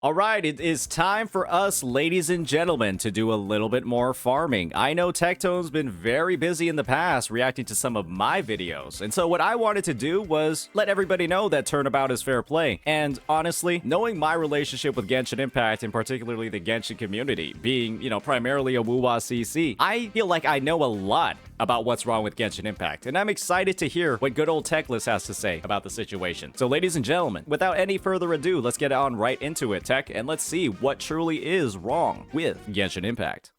Alright, it is time for us, ladies and gentlemen, to do a little bit more farming. I know Tectone's been very busy in the past reacting to some of my videos, and so what I wanted to do was let everybody know that turnabout is fair play. And honestly, knowing my relationship with Genshin Impact, and particularly the Genshin community, being, primarily a Wuwa CC, I feel like I know a lot about what's wrong with Genshin Impact, and I'm excited to hear what good old Techless has to say about the situation. So ladies and gentlemen, without any further ado, let's get on right into it, Tech, and let's see what truly is wrong with Genshin Impact.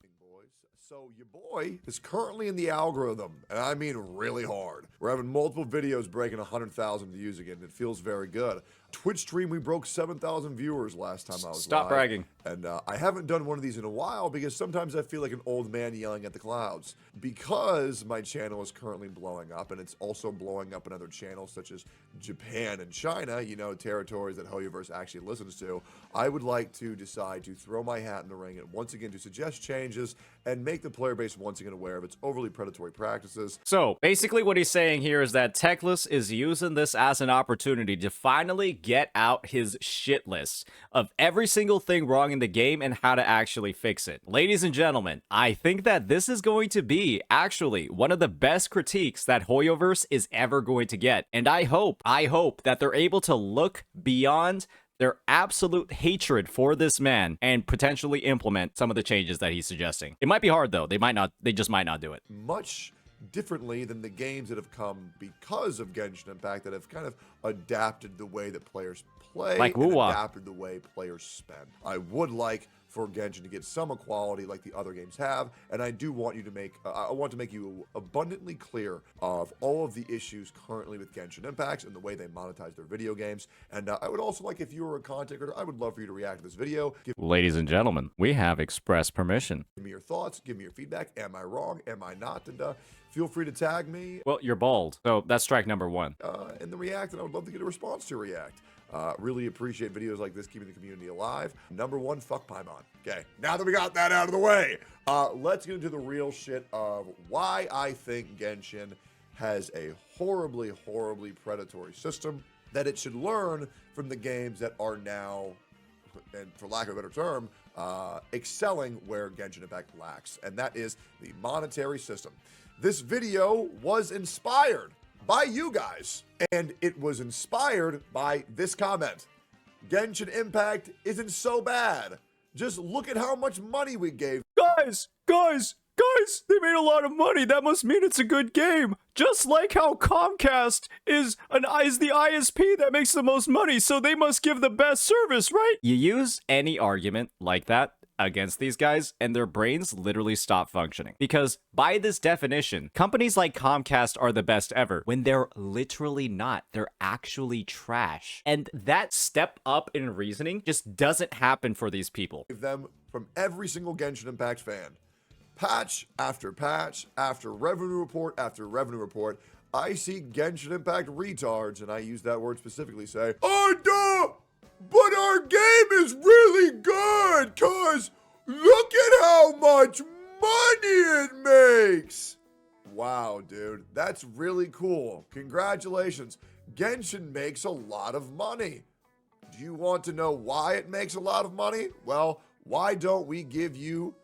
So your boy is currently in the algorithm, and I mean really hard. We're having multiple videos breaking 100,000 views again. It feels very good. Twitch stream, we broke 7,000 viewers last time I was Stop live. bragging. And I haven't done one of these in a while because sometimes I feel like an old man yelling at the clouds. Because my channel is currently blowing up, and it's also blowing up in other channels such as Japan and China, territories that Hoyoverse actually listens to, I would like to decide to throw my hat in the ring and once again to suggest changes and make the player base once again aware of its overly predatory practices. So basically what he's saying here is that Techless is using this as an opportunity to finally get out his shit list of every single thing wrong in the game and how to actually fix it. Ladies and gentlemen, I think that this is going to be actually one of the best critiques that Hoyoverse is ever going to get. And I hope that they're able to look beyond their absolute hatred for this man and potentially implement some of the changes that he's suggesting. It might be hard though. They just might not do it. Much differently than the games that have come because of Genshin Impact that have kind of adapted the way that players play like and Wuwa. adapted the way players spend. I would like for Genshin to get some equality like the other games have, and I do want you to make, I want to make you abundantly clear of all of the issues currently with Genshin Impact and the way they monetize their video games. And I would also like, if you were a content creator, I would love for you to react to this video. Ladies and gentlemen, we have express permission. Give me your thoughts, give me your feedback. Am I wrong? Am I not? And feel free to tag me. Well, you're bald, so that's strike number one. In the react, and I would love to get a response to react. Really appreciate videos like this keeping the community alive. Number one, fuck Paimon. Okay, now that we got that out of the way, let's get into the real shit of why I think Genshin has a horribly, horribly predatory system that it should learn from the games that are now, and for lack of a better term, excelling where Genshin Impact lacks, and that is the monetary system. This video was inspired by you guys, and it was inspired by this comment. Genshin Impact isn't so bad. Just look at how much money we gave. Guys, they made a lot of money. That must mean it's a good game. Just like how Comcast is the ISP that makes the most money, so they must give the best service, right? You use any argument like that against these guys and their brains literally stop functioning, because by this definition, companies like Comcast are the best ever when they're literally not. They're actually trash, and that step up in reasoning just doesn't happen for these people. Them from every single Genshin Impact fan, patch after patch after revenue report after revenue report, I see Genshin Impact retards, and I use that word specifically, say, oh duh, but our game is really good, cause look at how much money it makes. Wow, dude, that's really cool. Congratulations. Genshin makes a lot of money. Do you want to know why it makes a lot of money? Well, why don't we give you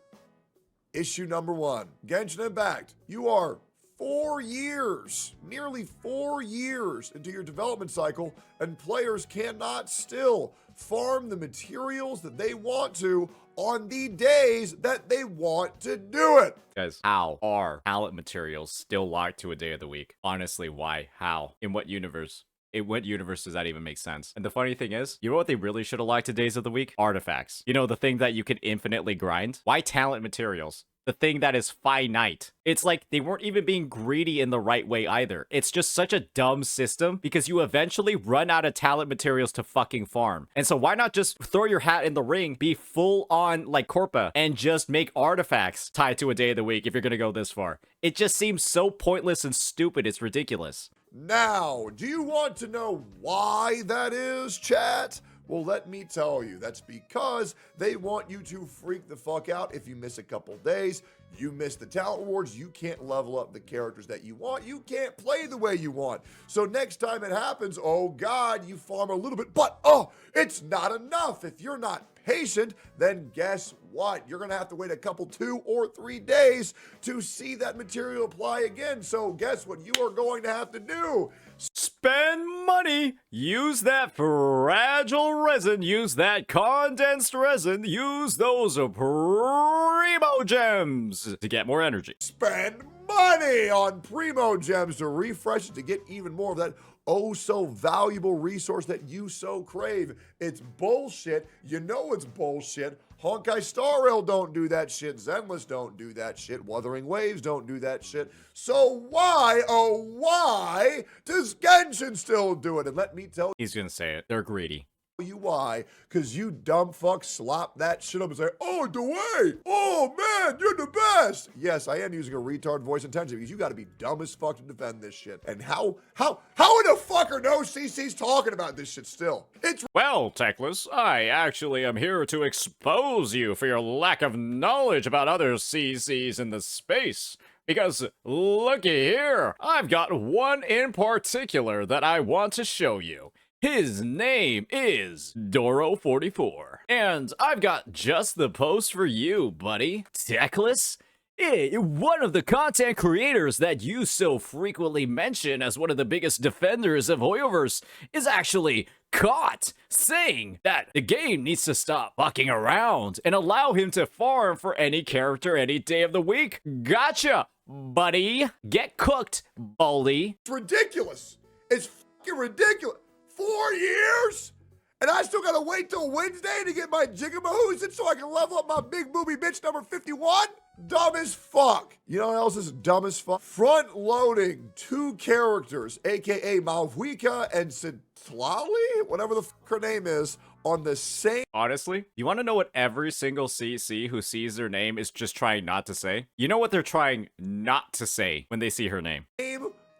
issue number one? Genshin Impact, you are 4 years, nearly 4 years into your development cycle, and players cannot still farm the materials that they want to on the days that they want to do it. Guys, how are talent materials still locked to a day of the week? Honestly, why? How? In what universe? In what universe does that even make sense? And the funny thing is, you know what they really should have locked to days of the week? Artifacts. You know, the thing that you can infinitely grind? Why talent materials? The thing that is finite. It's like they weren't even being greedy in the right way either. It's just such a dumb system because you eventually run out of talent materials to fucking farm. And so why not just throw your hat in the ring, be full on like Corpa, and just make artifacts tied to a day of the week if you're gonna go this far? It just seems so pointless and stupid, it's ridiculous. Now, do you want to know why that is, chat? Well, let me tell you, that's because they want you to freak the fuck out if you miss a couple days. You miss the talent rewards, you can't level up the characters that you want. You can't play the way you want. So next time it happens, oh God, you farm a little bit, but oh, it's not enough. If you're not patient, then guess what? You're gonna have to wait a couple 2 or 3 days to see that material apply again. So guess what you are going to have to do? Spend money, use that fragile resin, use that condensed resin, use those primo gems to get more energy. Spend money on Primo Gems to refresh it to get even more of that oh so valuable resource that you so crave. It's bullshit. You know it's bullshit. Honkai Star Rail don't do that shit. Zenless don't do that shit. Wuthering Waves don't do that shit. So why, oh why, does Genshin still do it? And let me tell He's gonna say it. They're greedy. you why, because you dumb fuck slop that shit up and say, oh, Dwayne, oh man, you're the best. Yes, I am using a retard voice intentionally because you got to be dumb as fuck to defend this shit. And how in the fuck are no CCs talking about this shit still? It's Well, Techless, I actually am here to expose you for your lack of knowledge about other CCs in the space. Because, looky here, I've got one in particular that I want to show you. His name is Doro44. And I've got just the post for you, buddy. Techless? One of the content creators that you so frequently mention as one of the biggest defenders of Hoyoverse is actually caught saying that the game needs to stop fucking around and allow him to farm for any character any day of the week. Gotcha, buddy. Get cooked, Baldy. ridiculous. It's fucking ridiculous. 4 years? And I still gotta wait till Wednesday to get my Jigamahoos so I can level up my big booby bitch number 51? Dumb as fuck. You know what else is dumb as fuck? Front loading 2 characters, aka Malvika and Sitlali, whatever the fuck her name is, on the same Honestly, you want to know what every single CC who sees their name is just trying not to say? You know what they're trying not to say when they see her name?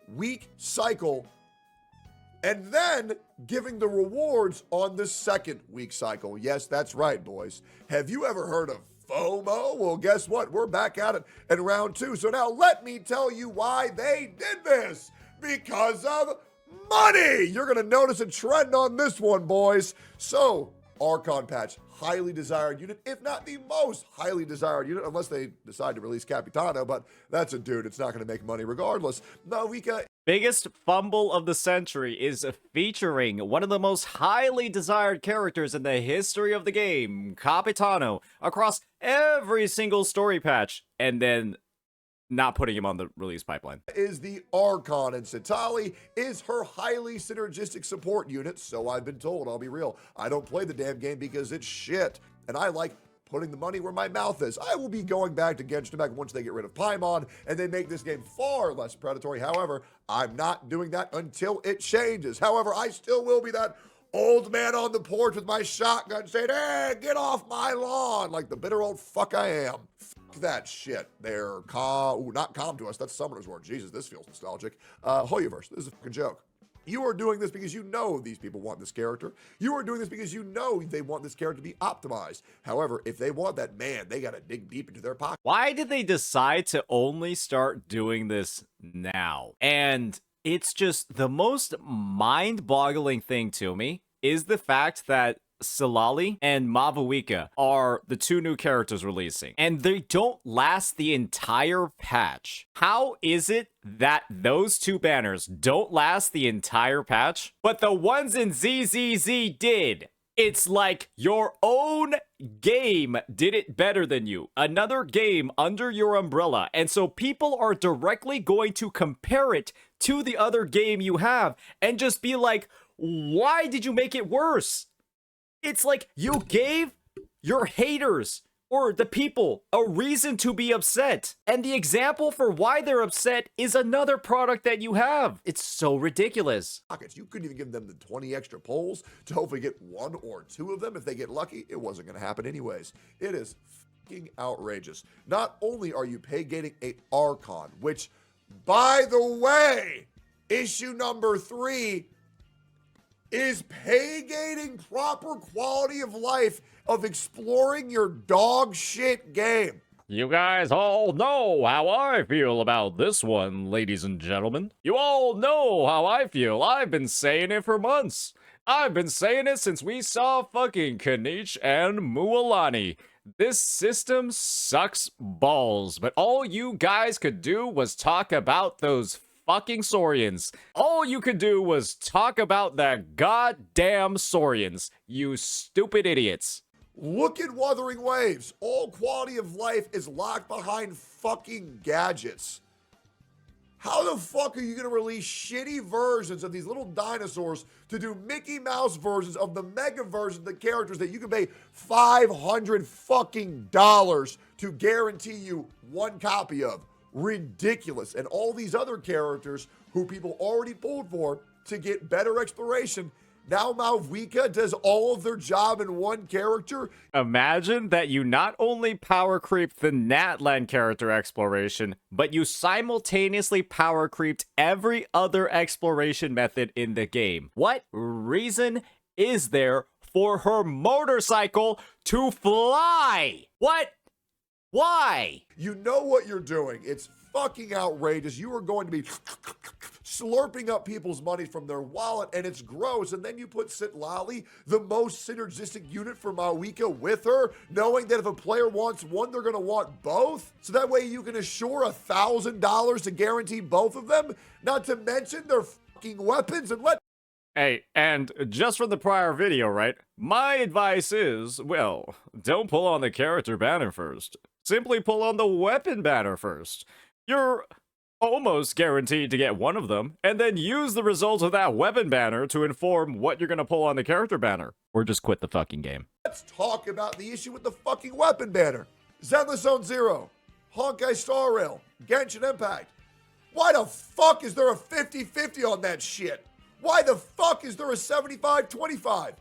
week cycle, and then giving the rewards on the second week cycle. Yes, that's right, boys. Have you ever heard of FOMO? Well, guess what? We're back at it in round 2. So now let me tell you why they did this. Because of money. You're going to notice a trend on this one, boys. So, Archon patch, highly desired unit, if not the most highly desired unit, unless they decide to release Capitano, but that's a dude. It's not going to make money regardless. Navika. Biggest fumble of the century is featuring one of the most highly desired characters in the history of the game, Capitano, across every single story patch, and then not putting him on the release pipeline. Is the Archon, and Satali is her highly synergistic support unit, so I've been told. I'll be real. I don't play the damn game because it's shit, and I like putting the money where my mouth is. I will be going back to Genshin Impact once they get rid of Paimon and they make this game far less predatory. However, I'm not doing that until it changes. However, I still will be that old man on the porch with my shotgun saying, hey, get off my lawn, like the bitter old fuck I am. Fuck that shit. They're not calm to us. That's Summoner's War. Jesus, this feels nostalgic. Hoyoverse, this is a fucking joke. You are doing this because you know these people want this character. You are doing this because you know they want this character to be optimized. However, if they want that, man, they got to dig deep into their pocket. Why did they decide to only start doing this now? And it's just the most mind-boggling thing to me is the fact that Silali and Mavuika are the 2 new characters releasing, and they don't last the entire patch. How is it that those 2 banners don't last the entire patch, but the ones in ZZZ did? It's like your own game did it better than you. Another game under your umbrella. And so people are directly going to compare it to the other game you have and just be like, why did you make it worse? It's like you gave your haters or the people a reason to be upset. And the example for why they're upset is another product that you have. It's so ridiculous. You couldn't even give them the 20 extra polls to hopefully get 1 or 2 of them. If they get lucky, it wasn't going to happen anyways. It is fucking outrageous. Not only are you pay gating a Archon, which, by the way, issue number 3 is pay-gating proper quality of life of exploring your dog shit game. You guys all know how I feel about this one, ladies and gentlemen. You all know how I feel. I've been saying it for months. I've been saying it since we saw fucking Kanich and Mualani. This system sucks balls, but all you guys could do was talk about those fucking Saurians. All you could do was talk about the goddamn Saurians, you stupid idiots. Look at Wuthering Waves. All quality of life is locked behind fucking gadgets. How the fuck are you going to release shitty versions of these little dinosaurs to do Mickey Mouse versions of the mega versions of the characters that you can pay $500 fucking dollars to guarantee you one copy of? Ridiculous. And all these other characters who people already pulled for to get better exploration, now Malvika does all of their job in one character. Imagine that you not only power creeped the Natlan character exploration, but you simultaneously power creeped every other exploration method in the game. What reason is there for her motorcycle to fly? What? Why? You know what you're doing. It's fucking outrageous. You are going to be slurping up people's money from their wallet, and it's gross. And then you put Sitlali, the most synergistic unit for Mawika, with her, knowing that if a player wants one, they're going to want both. So that way you can assure $1,000 to guarantee both of them, not to mention their fucking weapons. And let Hey, and just from the prior video, right? My advice is, well, don't pull on the character banner first. Simply pull on the weapon banner first. You're almost guaranteed to get one of them, and then use the results of that weapon banner to inform what you're gonna pull on the character banner. Or just quit the fucking game. let's talk about the issue with the fucking weapon banner. Zenless Zone Zero, Honkai Star Rail, Genshin Impact. Why the fuck is there a 50-50 on that shit? Why the fuck is there a 75-25?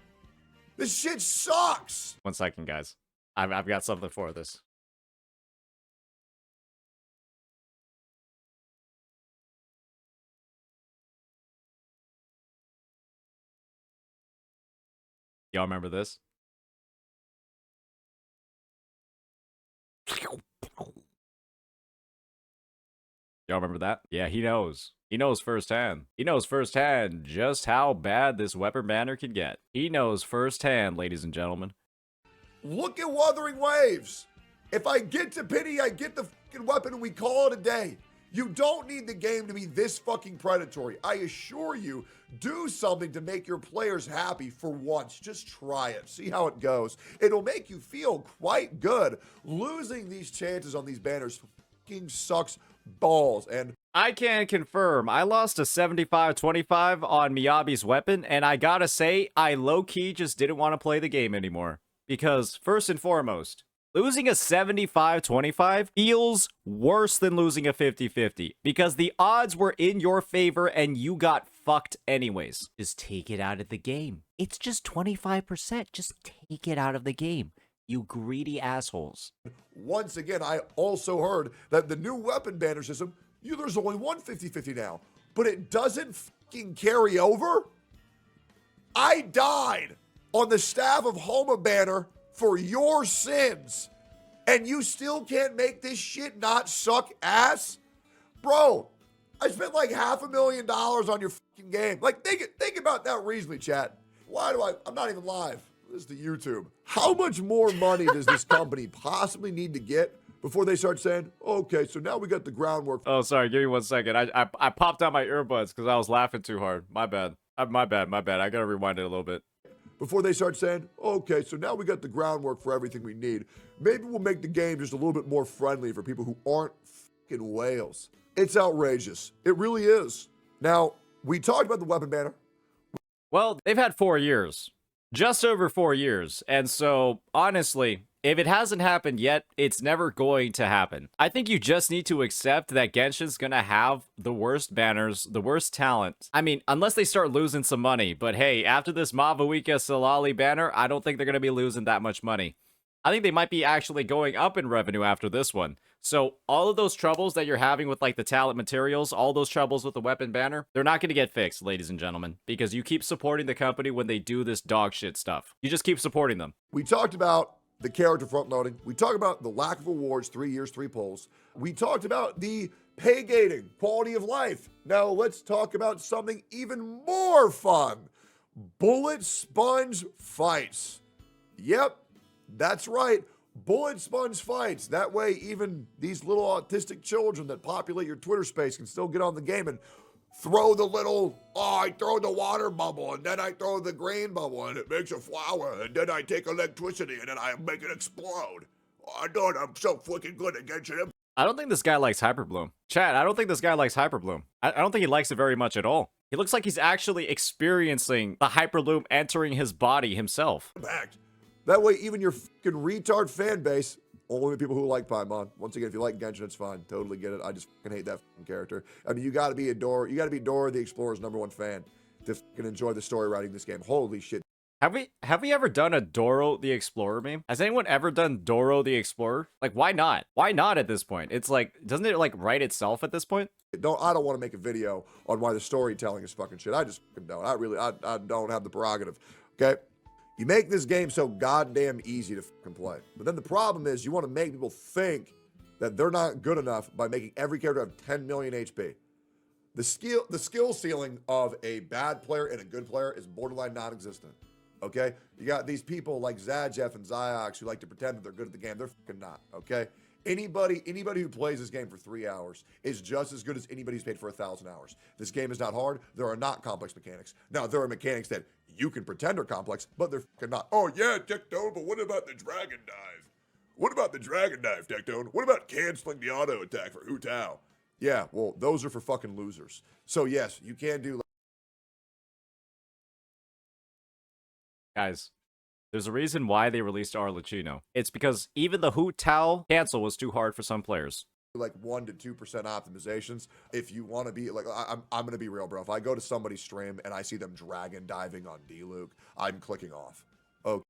This shit sucks. 1 second, guys. I've got something for this. Y'all remember this? Y'all remember that? Yeah, he knows. He knows firsthand. He knows firsthand just how bad this weapon banner can get. He knows firsthand, ladies and gentlemen. Look at Wuthering Waves. If I get to pity, I get the fucking weapon and we call it a day. You don't need the game to be this fucking predatory. I assure you, do something to make your players happy for once. Just try it. See how it goes. It'll make you feel quite good. Losing these chances on these banners fucking sucks balls. And I can confirm, I lost a 75-25 on Miyabi's weapon, and I gotta say, I low-key just didn't want to play the game anymore. Because, first and foremost, losing a 75-25 feels worse than losing a 50-50, because the odds were in your favor and you got fucked anyways. Just take it out of the game. It's just 25%. Just take it out of the game. You greedy assholes. once again, I also heard that the new weapon banner system, there's only one 50-50 now, but it doesn't fucking carry over. I died on the staff of Homa banner for your sins, and you still can't make this shit not suck ass? Bro, I spent like $500,000 on your fucking game. Like, think about that reasonably, chat. I'm not even live. This is the YouTube. How much more money does this company possibly need to get before they start saying, okay, so now we got the groundwork? Oh, sorry, give me 1 second. I popped out my earbuds because I was laughing too hard. My bad. My bad. I gotta rewind it a little bit. Before they start saying, okay, so now we got the groundwork for everything we need. Maybe we'll make the game just a little bit more friendly for people who aren't fucking whales. It's outrageous. It really is. Now, we talked about the weapon banner. Well, they've had 4 years. Just over 4 years. And so, honestly, if it hasn't happened yet, it's never going to happen. I think you just need to accept that Genshin's gonna have the worst banners, the worst talent. I mean, unless they start losing some money. But hey, after this Mavuika Salali banner, I don't think they're gonna be losing that much money. I think they might be actually going up in revenue after this one. So all of those troubles that you're having with like the talent materials, all those troubles with the weapon banner, they're not going to get fixed, ladies and gentlemen, because you keep supporting the company when they do this dog shit stuff. You just keep supporting them. We talked about the character front loading. We talked about the lack of awards, 3 years, 3 polls. We talked about the pay gating, quality of life. Now let's talk about something even more fun. Bullet sponge fights. Yep, that's right. Bullet sponge fights. That way, even these little autistic children that populate your Twitter space can still get on the game and throw the little, I throw the water bubble and then I throw the green bubble and it makes a flower and then I take electricity and then I make it explode. I know I'm so freaking good at Genshin Impact. I don't think this guy likes Hyperbloom. Chad, I don't think this guy likes Hyperbloom. I don't think he likes it very much at all. He looks like he's actually experiencing the Hyperbloom entering his body himself. That way, even your fucking retard fan base, only the people who like Paimon. Once again, if you like Genshin, it's fine. Totally get it. I just fucking hate that fucking character. I mean, you gotta be Dora the Explorer's #1 fan to fucking enjoy the story writing this game. Holy shit. Have we ever done a Doro the Explorer meme? Has anyone ever done Doro the Explorer? Like, why not? Why not at this point? It's like, doesn't it like write itself at this point? I don't want to make a video on why the storytelling is fucking shit. I just fucking don't. I don't have the prerogative. Okay? You make this game so goddamn easy to fucking play. But then the problem is you want to make people think that they're not good enough by making every character have 10 million HP. The skill ceiling of a bad player and a good player is borderline non-existent. Okay? You got these people like Zadjeff and Ziox who like to pretend that they're good at the game. They're fucking not. Okay? Anybody who plays this game for 3 hours is just as good as anybody who's paid for 1,000 hours. This game is not hard. There are not complex mechanics. Now, there are mechanics that you can pretend are complex, but they're fucking not. Oh, yeah, Tectone, but what about the Dragon Dive? What about the Dragon Dive, Tectone? What about canceling the auto attack for Hu Tao? Yeah, well, those are for fucking losers. So, yes, you can do... Guys, there's a reason why they released Arlecchino. It's because even the Hu Tao cancel was too hard for some players. Like 1% to 2% optimizations. If you want to be like, I'm gonna be real, bro. If I go to somebody's stream and I see them dragon diving on D-Luke, I'm clicking off. Okay.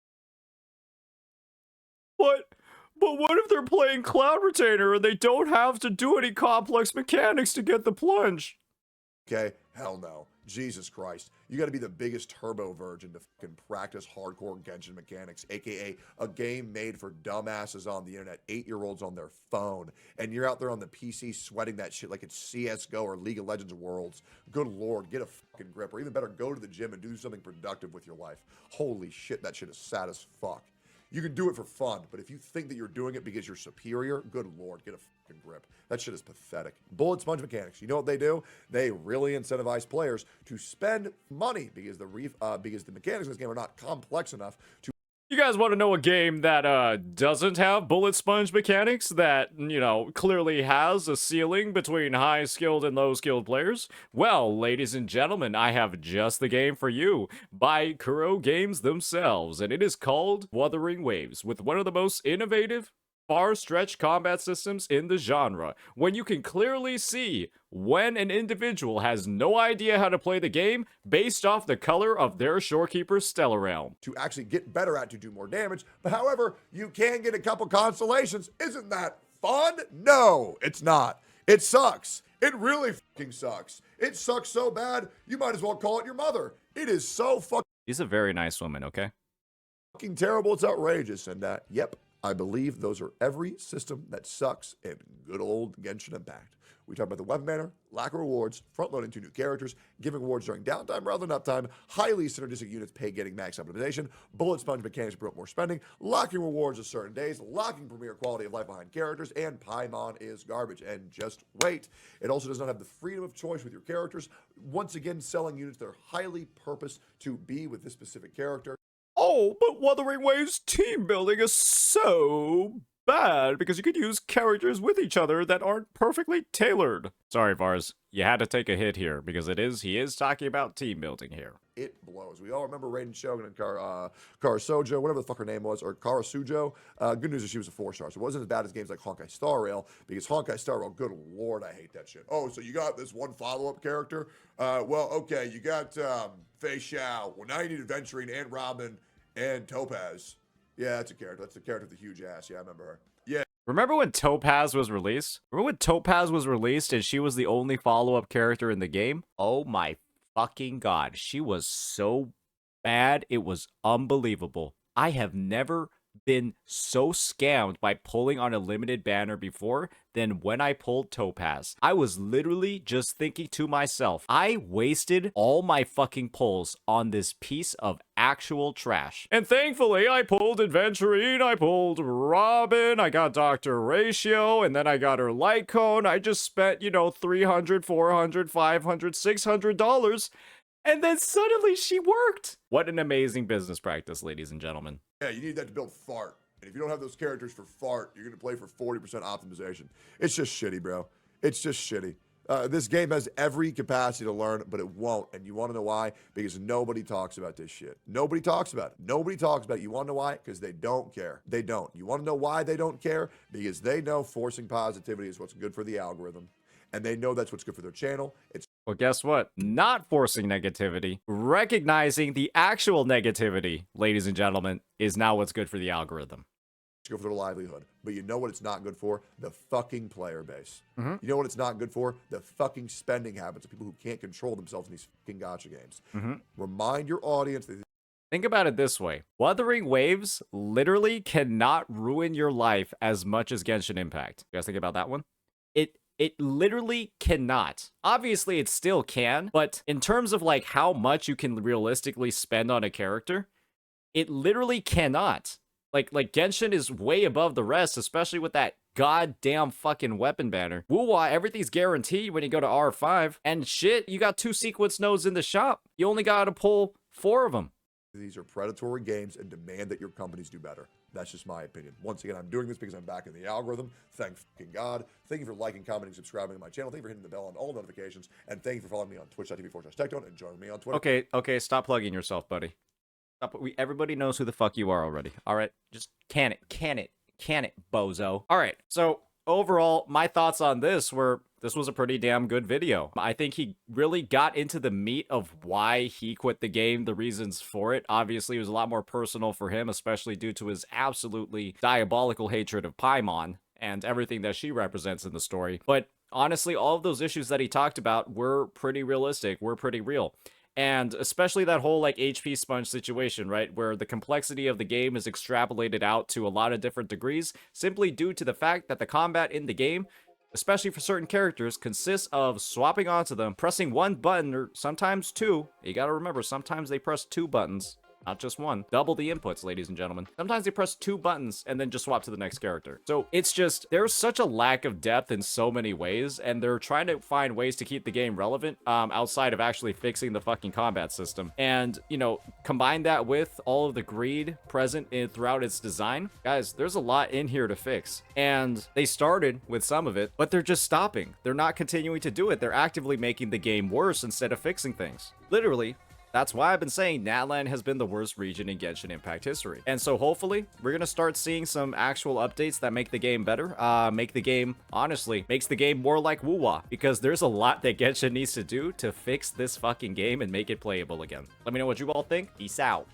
But what if they're playing Cloud Retainer and they don't have to do any complex mechanics to get the plunge? Okay, hell no. Jesus Christ. You gotta be the biggest turbo virgin to fucking practice hardcore Genshin mechanics, aka a game made for dumbasses on the internet, 8-year-olds on their phone, and you're out there on the PC sweating that shit like it's CSGO or League of Legends Worlds. Good lord, get a fucking grip, or even better, go to the gym and do something productive with your life. Holy shit, that shit is sad as fuck. You can do it for fun, but if you think that you're doing it because you're superior, good lord, get a fucking grip. That shit is pathetic. Bullet sponge mechanics. You know what they do? They really incentivize players to spend money because the mechanics in this game are not complex enough to... You guys want to know a game that doesn't have bullet sponge mechanics, that, you know, clearly has a ceiling between high-skilled and low-skilled players? Well, ladies and gentlemen, I have just the game for you by Kuro Games themselves, and it is called Wuthering Waves, with one of the most innovative, far-stretched combat systems in the genre, when you can clearly see when an individual has no idea how to play the game based off the color of their shorekeeper's stellar realm. To actually get better at, to do more damage, but however, you can get a couple constellations. Isn't that fun? No, it's not. It sucks. It really fucking sucks. It sucks so bad, you might as well call it your mother. It is so fucking... She's a very nice woman, okay? Fucking terrible, it's outrageous, and yep. I believe those are every system that sucks in good old Genshin Impact. We talked about the weapon banner, lack of rewards, front-loading 2 new characters, giving rewards during downtime rather than uptime, highly synergistic units pay getting max optimization, bullet sponge mechanics to promote more spending, locking rewards at certain days, locking premier quality of life behind characters, and Paimon is garbage. And just wait, it also does not have the freedom of choice with your characters, once again selling units that are highly purposed to be with this specific character. Oh, but Wuthering Waves team building is so bad because you could use characters with each other that aren't perfectly tailored. Sorry, Vars, you had to take a hit here because he is talking about team building here. It blows. We all remember Raiden Shogun and Kara whatever the fuck her name was, or Kara Sujo. Good news is she was a 4-star, so it wasn't as bad as games like Honkai Star Rail, because Honkai Star Rail, good lord, I hate that shit. Oh, so you got this one follow-up character? Well, okay, you got Fei Xiao. Well, now you need Adventuring and Robin and Topaz. Yeah, that's a character. That's the character with the huge ass. Yeah, I remember her. Yeah. Remember when Topaz was released? Remember when Topaz was released and she was the only follow-up character in the game? Oh my fucking god. She was so bad. It was unbelievable. I have never been so scammed by pulling on a limited banner before than when I pulled Topaz. I was literally just thinking to myself, I wasted all my fucking pulls on this piece of actual trash. And thankfully, I pulled Adventurine, I pulled Robin, I got Dr. Ratio, and then I got her light cone. I just spent, you know, $300, $400, $500, $600. And then suddenly she worked. What an amazing business practice, ladies and gentlemen. Yeah, you need that to build fart. And if you don't have those characters for fart, you're going to play for 40% optimization. It's just shitty, bro. It's just shitty. This game has every capacity to learn, but it won't. And you want to know why? Because nobody talks about this shit. Nobody talks about it. Nobody talks about it. You want to know why? Because they don't care. They don't. You want to know why they don't care? Because they know forcing positivity is what's good for the algorithm. And they know that's what's good for their channel. Well, guess what? Not forcing negativity, recognizing the actual negativity, ladies and gentlemen, is now what's good for the algorithm. It's good for their livelihood. But you know what it's not good for? The fucking player base. Mm-hmm. You know what it's not good for? The fucking spending habits of people who can't control themselves in these fucking gacha games. Mm-hmm. Remind your audience that... Think about it this way. Wuthering Waves literally cannot ruin your life as much as Genshin Impact. You guys think about that one? It literally cannot. Obviously, it still can, but in terms of like how much you can realistically spend on a character, it literally cannot. Like Genshin is way above the rest, especially with that goddamn fucking weapon banner. Woo-wah, everything's guaranteed when you go to R5. And shit, you got 2 sequence nodes in the shop. You only gotta pull 4 of them. These are predatory games and demand that your companies do better. That's just my opinion. Once again, I'm doing this because I'm back in the algorithm. Thank fucking God. Thank you for liking, commenting, subscribing to my channel. Thank you for hitting the bell on all notifications. And thank you for following me on twitch.tv/Tectone and joining me on Twitter. Okay, stop plugging yourself, buddy. Stop. Everybody knows who the fuck you are already. All right, just can it, bozo. All right, so overall, my thoughts on this were, this was a pretty damn good video. I think he really got into the meat of why he quit the game, the reasons for it. Obviously, it was a lot more personal for him, especially due to his absolutely diabolical hatred of Paimon and everything that she represents in the story. But honestly, all of those issues that he talked about were pretty realistic, were pretty real. And especially that whole like HP sponge situation, right? Where the complexity of the game is extrapolated out to a lot of different degrees, simply due to the fact that the combat in the game, especially for certain characters, consists of swapping onto them, pressing 1 button, or sometimes 2. You gotta remember, sometimes they press 2 buttons, not just 1. Double the inputs, ladies and gentlemen. Sometimes they press 2 buttons and then just swap to the next character. So it's just, there's such a lack of depth in so many ways, and they're trying to find ways to keep the game relevant outside of actually fixing the fucking combat system. And, you know, combine that with all of the greed present throughout its design. Guys, there's a lot in here to fix. And they started with some of it, but they're just stopping. They're not continuing to do it. They're actively making the game worse instead of fixing things. Literally. That's why I've been saying Natlan has been the worst region in Genshin Impact history. And so hopefully, we're going to start seeing some actual updates that make the game better. Make the game, honestly, makes the game more like Woo-Wah. Because there's a lot that Genshin needs to do to fix this fucking game and make it playable again. Let me know what you all think. Peace out.